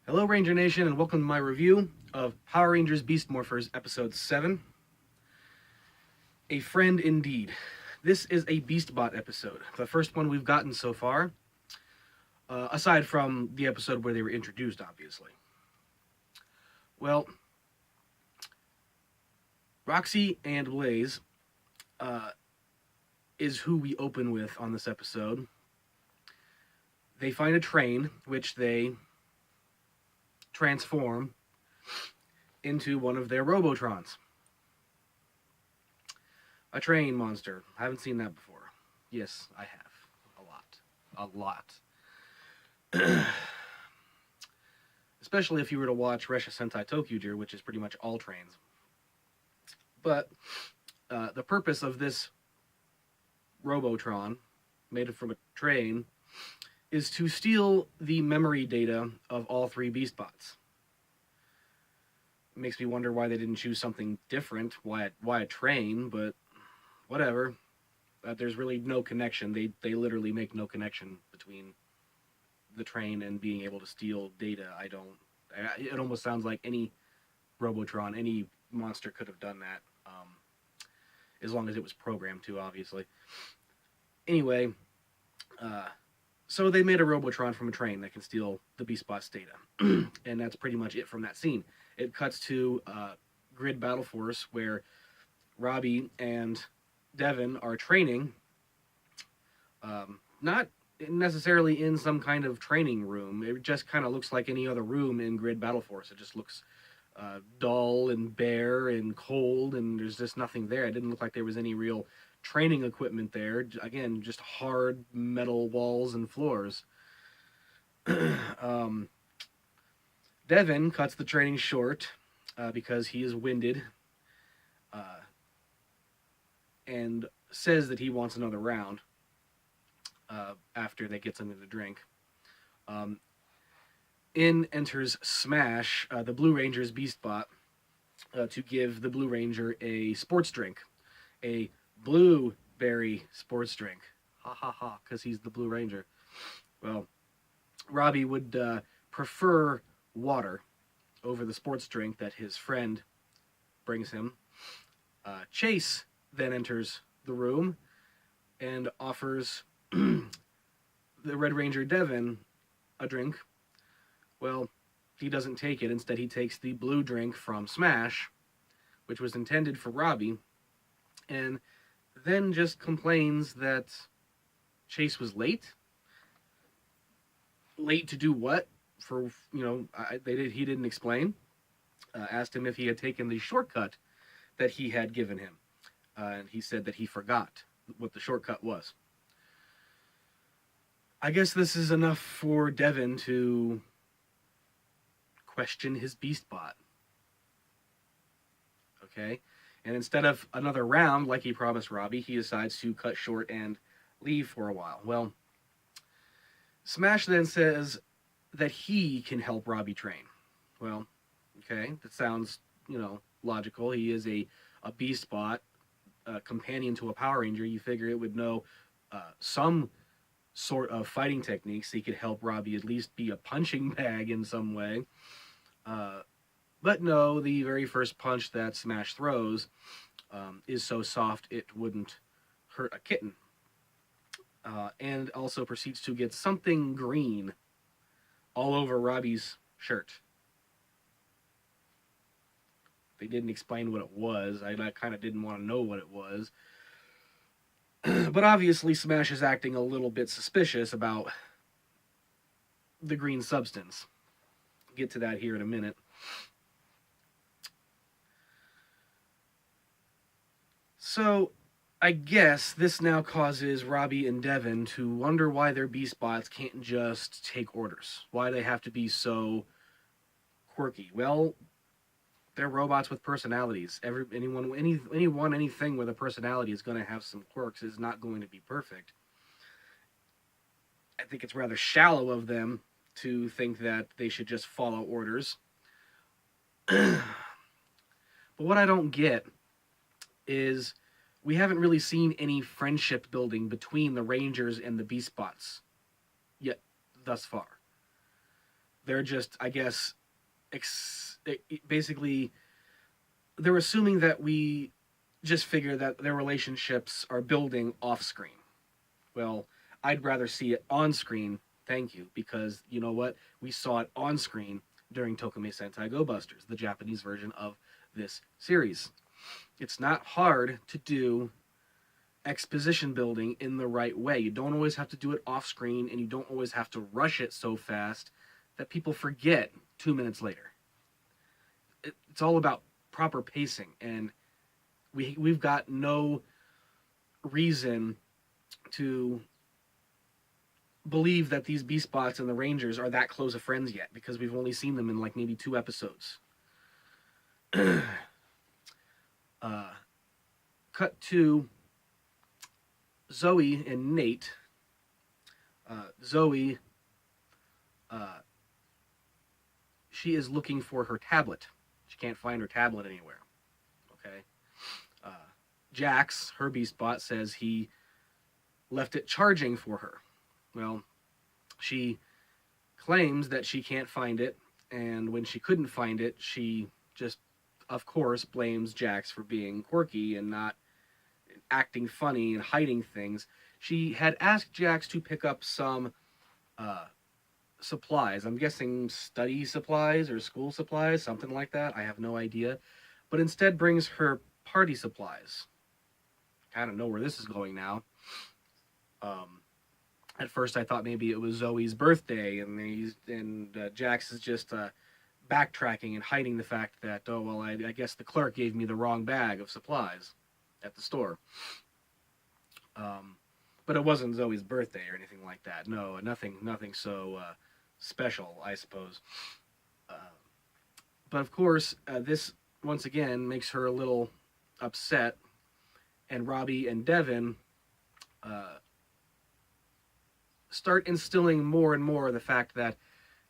Hello, Ranger Nation, and welcome to my review of Power Rangers Beast Morphers Episode 7, A Friend Indeed. This is a BeastBot episode, the first one we've gotten so far, aside from the episode where they were introduced, obviously. Well, Roxy and Blaze is who we open with on this episode. They find a train, which they transform into one of their Robotrons. A train monster. I haven't seen that before. Yes, I have. A lot. Especially if you were to watch Resha Sentai Tokyuger, which is pretty much all trains. But the purpose of this Robotron, made from a train, is to steal the memory data of all three BeastBots. It makes me wonder why they didn't choose something different. Why a train, but whatever. There's really no connection. They literally make no connection between the train and being able to steal data. It almost sounds like any Robotron, any monster could have done that, as long as it was programmed to, obviously. Anyway, so they made a Robotron from a train that can steal the BeastBot's data. And that's pretty much it from that scene. It cuts to Grid Battle Force, where Robbie and Devin are training, not necessarily in some kind of training room. It just kind of looks like any other room in Grid Battle Force. It just looks dull and bare and cold, and there's just nothing there. It didn't look like there was any real training equipment there. Again, just hard metal walls and floors. Devin cuts the training short because he is winded, and says that he wants another round after they get something to drink. In enters Smash, the Blue Ranger's BeastBot, to give the Blue Ranger a sports drink, a blueberry sports drink. Ha ha ha, because he's the Blue Ranger. Well, Robbie would prefer water over the sports drink that his friend brings him. Chase then enters the room and offers the Red Ranger Devin a drink. Well, he doesn't take it. Instead, he takes the blue drink from Smash, which was intended for Robbie, and then just complains that Chase was late. Late to do what? For, he didn't explain. Asked him if he had taken the shortcut that he had given him. And he said that he forgot what the shortcut was. I guess this is enough for Devin to question his BeastBot. Okay? And instead of another round, like he promised Robbie, he decides to cut short and leave for a while. Well, Smash then says that he can help Robbie train. Well, okay, that sounds, logical. He is a BeastBot, companion to a Power Ranger. You figure it would know some sort of fighting techniques. He could help Robbie at least be a punching bag in some way. But no, the very first punch that Smash throws is so soft it wouldn't hurt a kitten. And also proceeds to get something green all over Robbie's shirt. They didn't explain what it was. I kind of didn't want to know what it was. But obviously Smash is acting a little bit suspicious about the green substance. I'll get to that here in a minute. So, I guess this now causes Robbie and Devin to wonder why their BeastBots can't just take orders. Why they have to be so quirky. Well, they're robots with personalities. Anything with a personality is going to have some quirks. Is not going to be perfect. I think it's rather shallow of them to think that they should just follow orders. But what I don't get is we haven't really seen any friendship building between the Rangers and the BeastBots yet thus far. They're just, I guess, basically, they're assuming that we just figure that their relationships are building off screen. Well, I'd rather see it on screen, thank you, because you know what? We saw it on screen during Tokime Sentai Go Busters, the Japanese version of this series. It's not hard to do exposition building in the right way. You don't always have to do it off screen, and you don't always have to rush it so fast that people forget 2 minutes later. It's all about proper pacing, and we've got no reason to believe that these Beast Bots and the Rangers are that close of friends yet, because we've only seen them in like maybe 2 episodes. Cut to Zoe and Nate. Zoe, she is looking for her tablet. She can't find her tablet anywhere. Okay. Jax, her Beast Bot, says he left it charging for her. Well, she claims that she can't find it, and when she couldn't find it, she just, of course, blames Jax for being quirky and not acting funny and hiding things. She had asked Jax to pick up some supplies. I'm guessing study supplies or school supplies, something like that. I have no idea. But instead brings her party supplies. I don't know where this is going now. At first I thought maybe it was Zoe's birthday, and Jax is just backtracking and hiding the fact that, oh, well, I guess the clerk gave me the wrong bag of supplies at the store. But it wasn't Zoe's birthday or anything like that. No, nothing so special, I suppose. But of course, this once again makes her a little upset, and Robbie and Devin start instilling more and more the fact that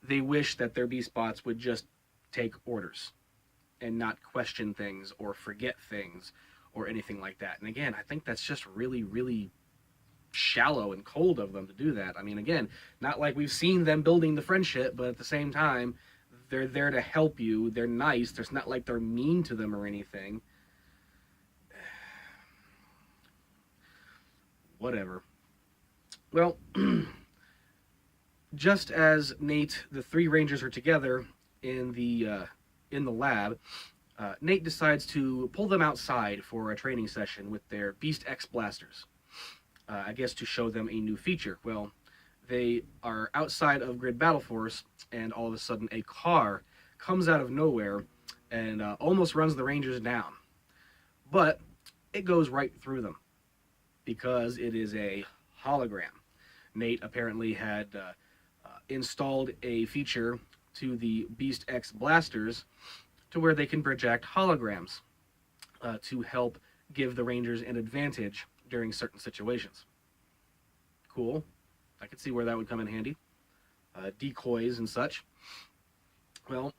they wish that their Beast Bots would just take orders and not question things or forget things or anything like that. And again, I think that's just really, really shallow and cold of them to do that. I mean, again, not like we've seen them building the friendship, but at the same time, they're there to help you. They're nice. There's not like they're mean to them or anything. Whatever. Well, just as Nate, the 3 Rangers are together in the lab, Nate decides to pull them outside for a training session with their Beast X blasters. I guess to show them a new feature. Well, they are outside of Grid Battle Force, and all of a sudden a car comes out of nowhere and almost runs the Rangers down. But it goes right through them because it is a hologram. Nate apparently had installed a feature to the Beast X blasters to where they can project holograms to help give the Rangers an advantage during certain situations. Cool. I could see where that would come in handy. Decoys and such. Well,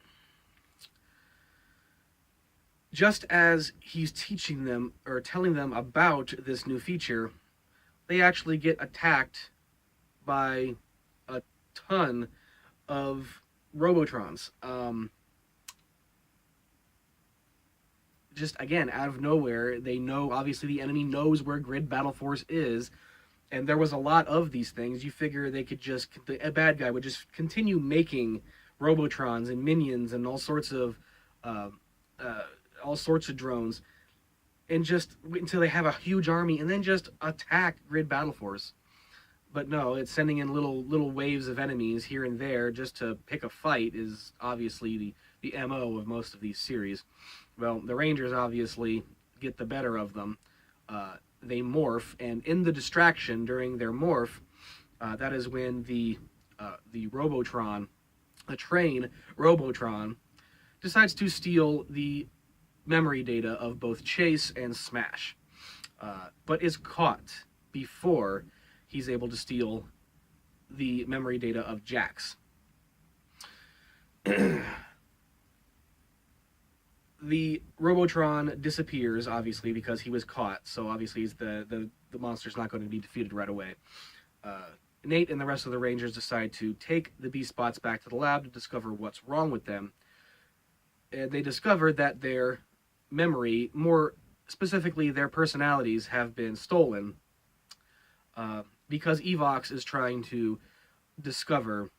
just as he's teaching them or telling them about this new feature, they actually get attacked by a ton of Robotrons. Just, again, out of nowhere, they know, obviously the enemy knows where Grid Battle Force is, and there was a lot of these things. You figure they could just, a bad guy would just continue making Robotrons and minions and all sorts of drones, and just wait until they have a huge army, and then just attack Grid Battle Force. But no, it's sending in little waves of enemies here and there just to pick a fight is obviously the MO of most of these series. Well, the Rangers obviously get the better of them. They morph, and in the distraction during their morph, that is when the Robotron, a train Robotron, decides to steal the memory data of both Chase and Smash, but is caught before he's able to steal the memory data of Jax. The Robotron disappears, obviously, because he was caught, so obviously the monster's not going to be defeated right away. Nate and the rest of the Rangers decide to take the Beast Bots back to the lab to discover what's wrong with them. And they discover that their memory, more specifically their personalities, have been stolen because Evox is trying to discover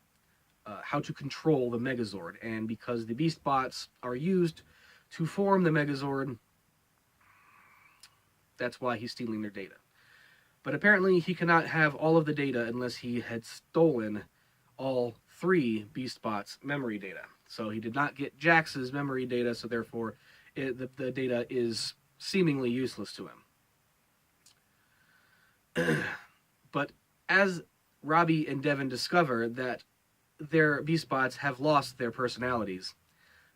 how to control the Megazord. And because the Beast Bots are used to form the Megazord, that's why he's stealing their data. But apparently he cannot have all of the data unless he had stolen all 3 Beast Bots' memory data. So he did not get Jax's memory data, so therefore the data is seemingly useless to him. But as Robbie and Devin discover that their Beast Bots have lost their personalities,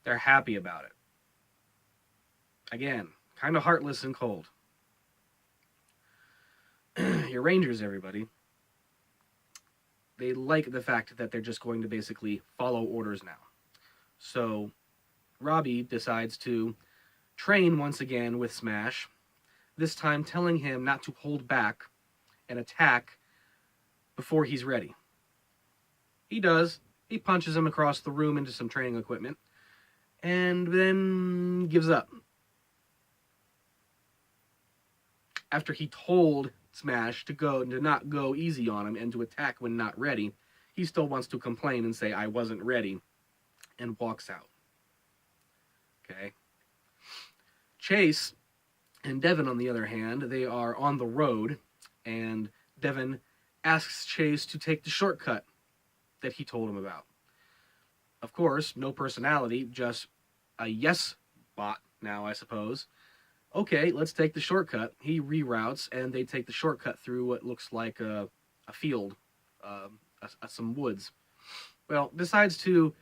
they're happy about it. Again, kind of heartless and cold. Your Rangers, everybody, they like the fact that they're just going to basically follow orders now. So Robbie decides to train once again with Smash, this time telling him not to hold back and attack before he's ready. He does. He punches him across the room into some training equipment and then gives up. After he told Smash to not go easy on him and to attack when not ready, he still wants to complain and say, "I wasn't ready," and walks out. Okay. Chase and Devin, on the other hand, they are on the road, and Devin asks Chase to take the shortcut that he told him about. Of course, no personality, just a yes bot now, I suppose. Okay, let's take the shortcut. He reroutes, and they take the shortcut through what looks like a field, some woods. Well, decides to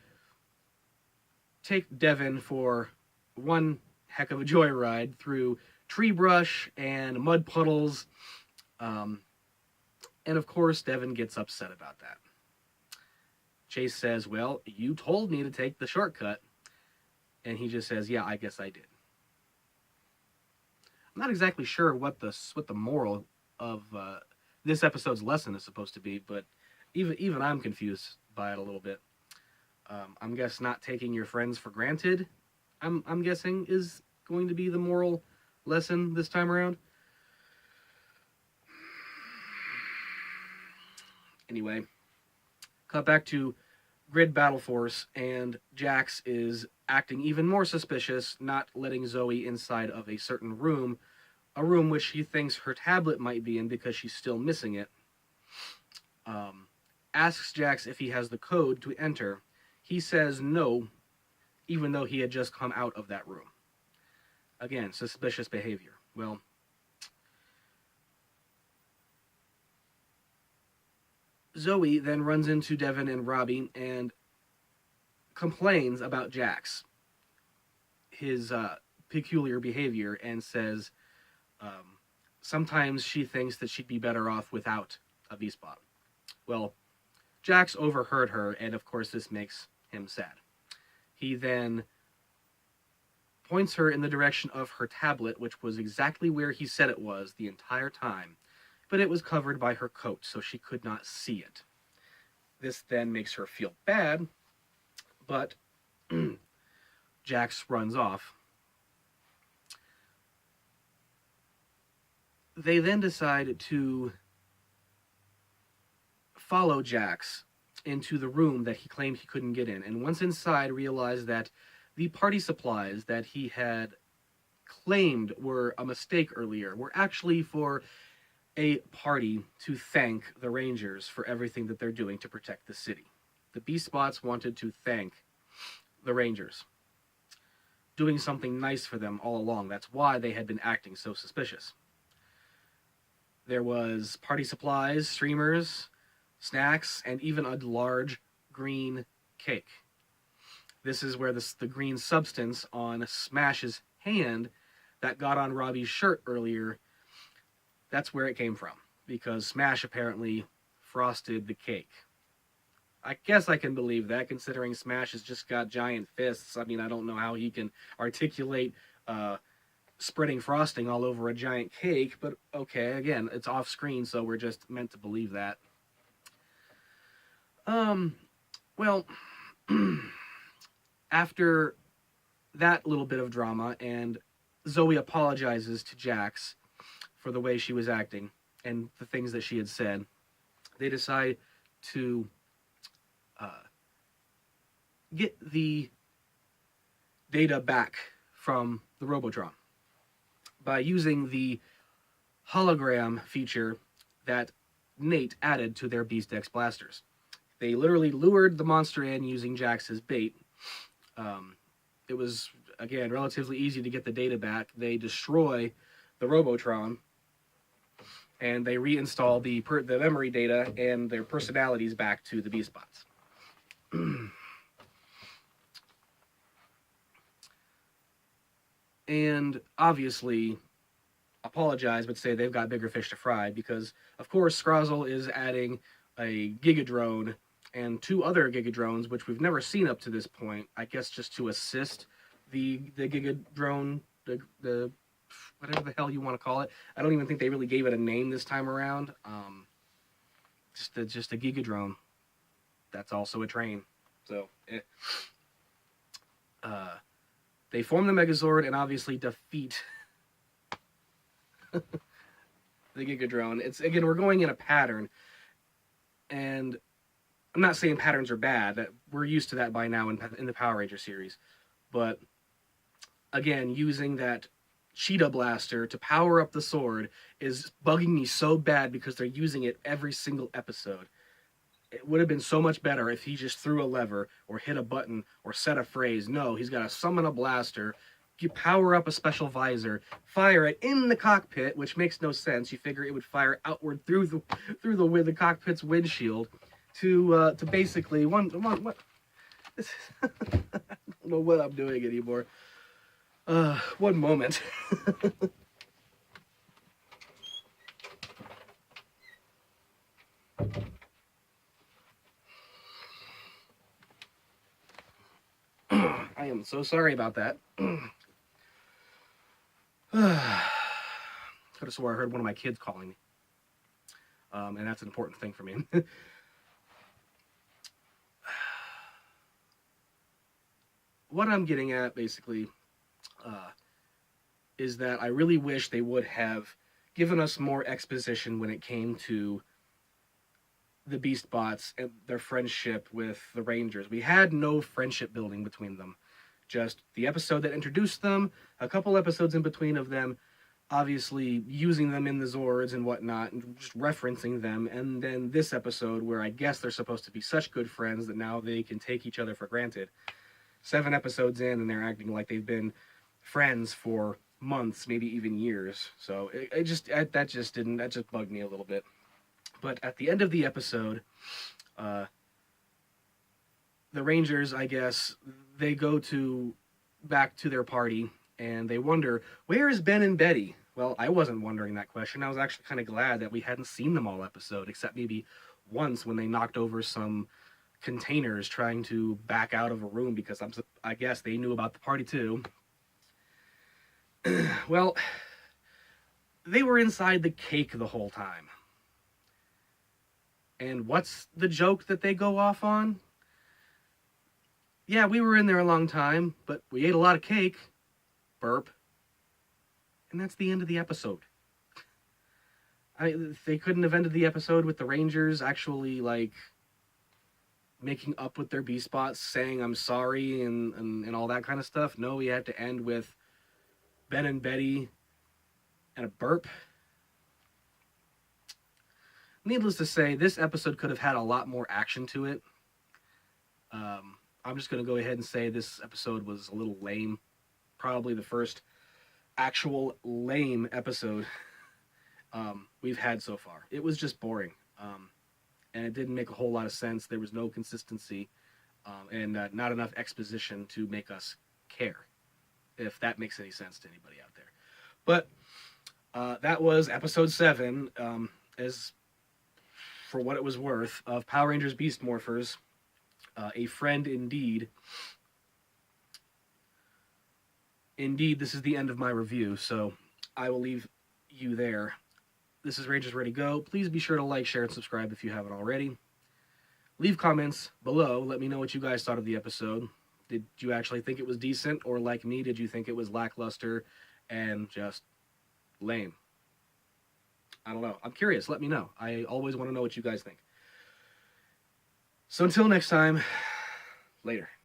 take Devin for one heck of a joyride through tree brush and mud puddles. And of course, Devin gets upset about that. Chase says, "Well, you told me to take the shortcut." And he just says, "Yeah, I guess I did." I'm not exactly sure what the moral of this episode's lesson is supposed to be, but even I'm confused by it a little bit. I'm guess not taking your friends for granted, I'm guessing, is going to be the moral lesson this time around. Anyway, cut back to Grid Battle Force, and Jax is acting even more suspicious, not letting Zoe inside of a certain room, a room which he thinks her tablet might be in because she's still missing it. Asks Jax if he has the code to enter. He says no, even though he had just come out of that room. Again, suspicious behavior. Well, Zoe then runs into Devin and Robbie and complains about Jax, his peculiar behavior, and says sometimes she thinks that she'd be better off without a Beastbot. Well, Jax overheard her, and of course this makes him sad. He then points her in the direction of her tablet, which was exactly where he said it was the entire time, but it was covered by her coat, so she could not see it. This then makes her feel bad, but Jax runs off. They then decide to follow Jax into the room that he claimed he couldn't get in, and once inside realized that the party supplies that he had claimed were a mistake earlier were actually for a party to thank the Rangers for everything that they're doing to protect the city. The Beast Bots wanted to thank the Rangers, doing something nice for them all along. That's why they had been acting so suspicious. There was party supplies, streamers, snacks, and even a large green cake. This is where the green substance on Smash's hand that got on Robbie's shirt earlier, that's where it came from, because Smash apparently frosted the cake. I guess I can believe that, considering Smash has just got giant fists. I mean, I don't know how he can articulate spreading frosting all over a giant cake, but okay, again, it's off screen, so we're just meant to believe that. Well, after that little bit of drama, and Zoe apologizes to Jax for the way she was acting and the things that she had said, they decide to uh, get the data back from the Robotron by using the hologram feature that Nate added to their Beast X blasters. They literally lured the monster in using Jax as bait. It was, again, relatively easy to get the data back. They destroy the Robotron, and they reinstall the memory data and their personalities back to the Beast Bots. And obviously apologize, but say they've got bigger fish to fry because, of course, Scrozzle is adding a Gigadrone and 2 other Gigadrones, which we've never seen up to this point. I guess just to assist the Gigadrone, the whatever the hell you want to call it. I don't even think they really gave it a name this time around. Just a Gigadrone. That's also a train. So they form the Megazord and obviously defeat the Gigadrone. It's, again, we're going in a pattern, and I'm not saying patterns are bad. That we're used to that by now in the Power Ranger series, but again, using that Cheetah Blaster to power up the sword is bugging me so bad because they're using it every single episode. It would have been so much better if he just threw a lever or hit a button or said a phrase. No, he's got to summon a blaster, you power up a special visor, fire it in the cockpit, which makes no sense. You figure it would fire outward through the cockpit's windshield to basically what I don't know what I'm doing anymore. One moment. I am so sorry about that. Could have swore I heard one of my kids calling me. And that's an important thing for me. What I'm getting at, basically, is that I really wish they would have given us more exposition when it came to the Beast Bots and their friendship with the Rangers. We had no friendship building between them. Just the episode that introduced them, a couple episodes in between of them, obviously using them in the Zords and whatnot, and just referencing them, and then this episode where I guess they're supposed to be such good friends that now they can take each other for granted. 7 episodes in, and they're acting like they've been friends for months, maybe even years. So that just bugged me a little bit. But at the end of the episode, the Rangers, I guess, they go back to their party, and they wonder, where is Ben and Betty? Well, I wasn't wondering that question. I was actually kind of glad that we hadn't seen them all episode, except maybe once when they knocked over some containers trying to back out of a room because I guess they knew about the party too. Well, they were inside the cake the whole time. And what's the joke that they go off on? Yeah, we were in there a long time, but we ate a lot of cake. Burp. And that's the end of the episode. They couldn't have ended the episode with the Rangers actually, like, making up with their Beast Bots, saying I'm sorry and all that kind of stuff. No, we had to end with Ben and Betty and a burp. Needless to say, this episode could have had a lot more action to it. I'm just going to go ahead and say this episode was a little lame. Probably the first actual lame episode we've had so far. It was just boring. And it didn't make a whole lot of sense. There was no consistency and not enough exposition to make us care, if that makes any sense to anybody out there. But that was episode 7, as for what it was worth, of Power Rangers Beast Morphers, A Friend Indeed. Indeed, this is the end of my review, so I will leave you there. This is Rangers Ready Go. Please be sure to like, share, and subscribe if you haven't already. Leave comments below. Let me know what you guys thought of the episode. Did you actually think it was decent, or like me, did you think it was lackluster and just lame? I don't know. I'm curious. Let me know. I always want to know what you guys think. So until next time, later.